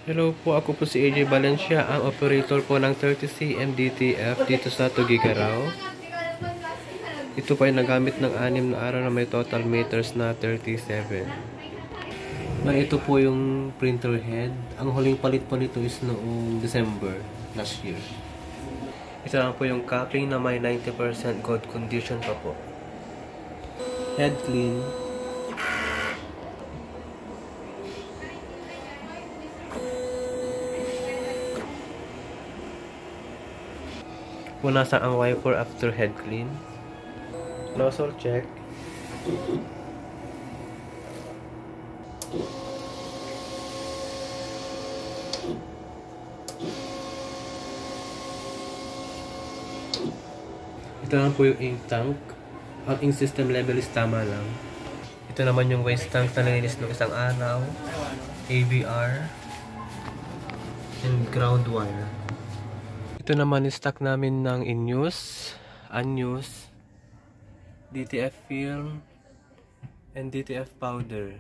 Hello po, ako po si AJ Valencia, ang operator po ng 30cm DTF dito sa Tugigaraw. Ito po ay nagamit ng 6 na araw na may total meters na 37. Ito po yung printer head. Ang huling palit po nito is noong December last year. Ito lang po yung capping na may 90% good condition pa po. Head clean. Punasan ang wiper after head clean. Nozzle check. Ito lang po yung ink tank. Ang ink system level is tama lang. Ito naman yung waste tank na nalinis ng isang araw. ABR. And ground wire. Ito naman yung stock namin ng in-use, unused, DTF film, and DTF powder.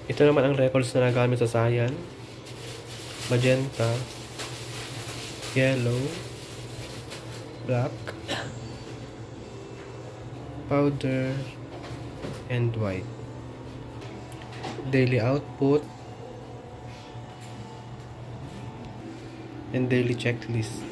Ito naman ang records na nagamit sa Cyan. Magenta, yellow, black, powder, and white. Daily output and daily checklist.